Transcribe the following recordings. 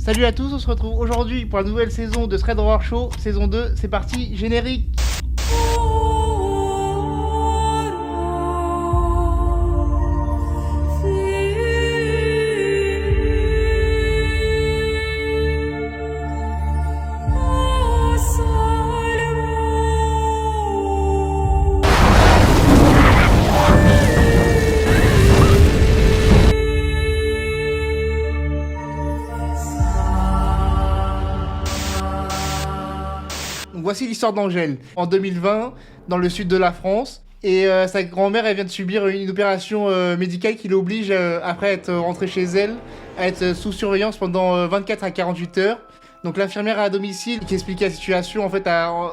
Salut à tous, on se retrouve aujourd'hui pour la nouvelle saison de Thread Horror Show, saison 2, c'est parti, générique. Voici l'histoire d'Angèle. En 2020, dans le sud de la France, et sa grand-mère elle vient de subir une opération médicale qui l'oblige, après être rentrée chez elle, à être sous surveillance pendant 24 à 48 heures. Donc l'infirmière à domicile qui explique la situation en fait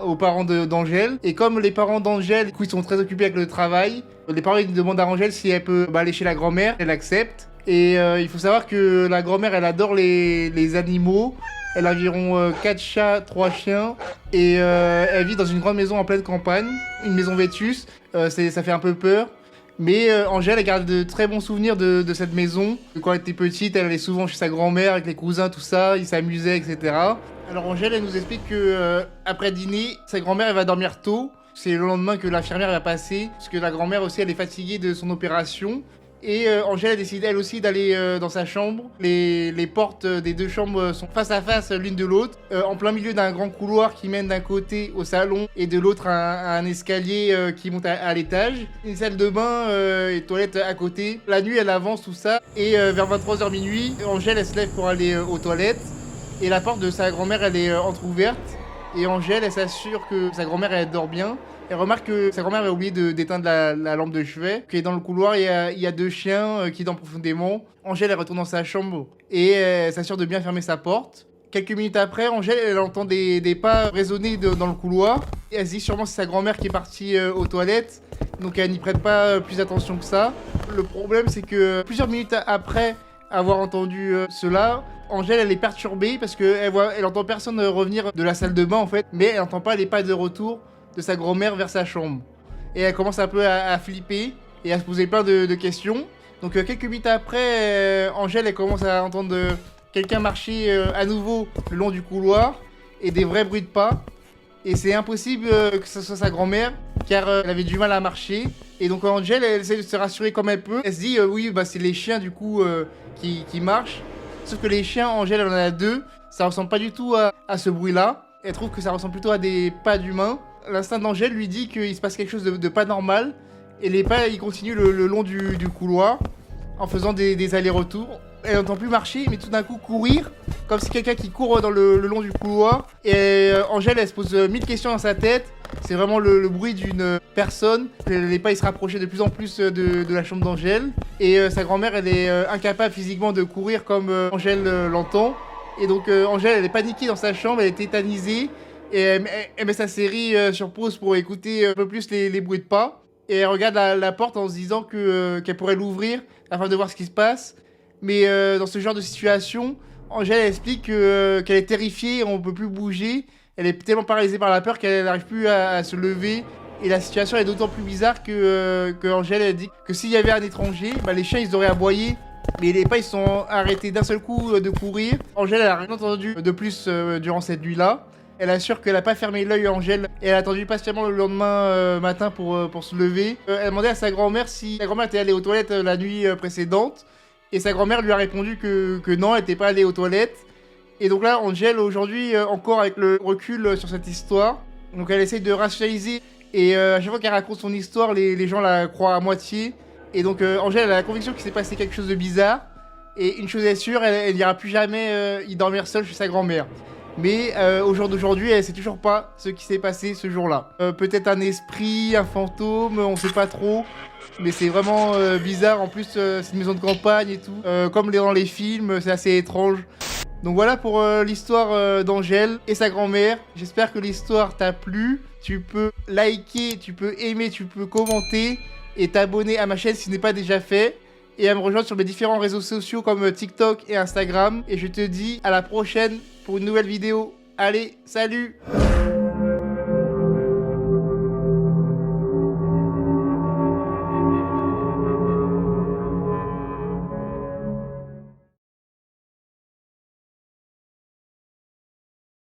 aux parents d'Angèle. Et comme les parents d'Angèle, du coup, ils sont très occupés avec le travail, les parents ils demandent à Angèle si elle peut aller chez la grand-mère, elle accepte. Et il faut savoir que la grand-mère elle adore les animaux. Elle a environ 4 chats, 3 chiens, et elle vit dans une grande maison en pleine campagne, une maison vétuste, ça fait un peu peur. Mais Angèle, elle garde de très bons souvenirs de cette maison. Quand elle était petite, elle allait souvent chez sa grand-mère avec les cousins, tout ça, ils s'amusaient, etc. Alors Angèle, elle nous explique que après dîner, sa grand-mère, elle va dormir tôt. C'est le lendemain que l'infirmière va passer, parce que la grand-mère aussi, elle est fatiguée de son opération. Et Angèle a décidé elle aussi d'aller dans sa chambre. Les portes des deux chambres sont face à face l'une de l'autre, en plein milieu d'un grand couloir qui mène d'un côté au salon et de l'autre à un escalier qui monte à l'étage. Une salle de bain et toilettes à côté. La nuit elle avance tout ça et vers 23h minuit, Angèle elle se lève pour aller aux toilettes et la porte de sa grand-mère elle est entrouverte et Angèle elle s'assure que sa grand-mère elle dort bien. Elle remarque que sa grand-mère a oublié d'éteindre la lampe de chevet, que dans le couloir, il y a deux chiens qui dorment profondément. Angèle, elle retourne dans sa chambre et elle s'assure de bien fermer sa porte. Quelques minutes après, Angèle, elle entend des pas résonner dans le couloir. Et elle se dit sûrement c'est sa grand-mère qui est partie aux toilettes, donc elle n'y prête pas plus attention que ça. Le problème, c'est que plusieurs minutes après avoir entendu cela, Angèle, elle est perturbée parce qu'elle entend personne revenir de la salle de bain en fait, mais elle n'entend pas les pas de retour de sa grand-mère vers sa chambre. Et elle commence un peu à flipper et à se poser plein de questions. Donc quelques minutes après, Angèle elle commence à entendre quelqu'un marcher à nouveau le long du couloir et des vrais bruits de pas. Et c'est impossible que ce soit sa grand-mère car elle avait du mal à marcher. Et donc Angèle elle essaie de se rassurer comme elle peut. Elle se dit oui bah c'est les chiens du coup qui marchent. Sauf que les chiens, Angèle elle en a deux. Ça ressemble pas du tout à ce bruit là. Elle trouve que ça ressemble plutôt à des pas d'humains. L'instinct d'Angèle lui dit qu'il se passe quelque chose de pas normal. Et les pas, ils continuent le long du couloir en faisant des allers-retours. Elle n'entend plus marcher, mais tout d'un coup courir, comme si quelqu'un qui court dans le long du couloir. Et Angèle, elle se pose 1000 questions dans sa tête. C'est vraiment le bruit d'une personne. Les pas, ils se rapprochaient de plus en plus de la chambre d'Angèle. Et sa grand-mère, elle est incapable physiquement de courir comme Angèle l'entend. Et donc Angèle, elle est paniquée dans sa chambre, elle est tétanisée. Et elle met sa série sur pause pour écouter un peu plus les bruits de pas. Et elle regarde la porte en se disant qu'elle pourrait l'ouvrir afin de voir ce qui se passe. Mais dans ce genre de situation, Angèle explique qu'elle est terrifiée, on ne peut plus bouger. Elle est tellement paralysée par la peur qu'elle n'arrive plus à se lever. Et la situation est d'autant plus bizarre que Angèle elle dit que s'il y avait un étranger, bah, les chiens ils auraient aboyé. Mais les pas ils sont arrêtés d'un seul coup de courir. Angèle elle a rien entendu de plus durant cette nuit-là. Elle assure qu'elle n'a pas fermé l'œil Angèle et elle a attendu patiemment le lendemain matin pour se lever. Elle demandait à sa grand-mère si sa grand-mère était allée aux toilettes la nuit précédente. Et sa grand-mère lui a répondu que non, elle n'était pas allée aux toilettes. Et donc là, Angèle, aujourd'hui, encore avec le recul sur cette histoire, donc elle essaie de rationaliser. Et à chaque fois qu'elle raconte son histoire, les gens la croient à moitié. Et donc Angèle elle a la conviction qu'il s'est passé quelque chose de bizarre. Et une chose est sûre, elle n'ira plus jamais y dormir seule chez sa grand-mère. Mais au jour d'aujourd'hui, elle sait toujours pas ce qui s'est passé ce jour-là. Peut-être un esprit, un fantôme, on sait pas trop. Mais c'est vraiment bizarre. En plus, c'est une maison de campagne et tout. Comme dans les films, c'est assez étrange. Donc voilà pour l'histoire d'Angèle et sa grand-mère. J'espère que l'histoire t'a plu. Tu peux liker, tu peux aimer, tu peux commenter et t'abonner à ma chaîne si ce n'est pas déjà fait. Et à me rejoindre sur mes différents réseaux sociaux comme TikTok et Instagram. Et je te dis à la prochaine pour une nouvelle vidéo. Allez, salut!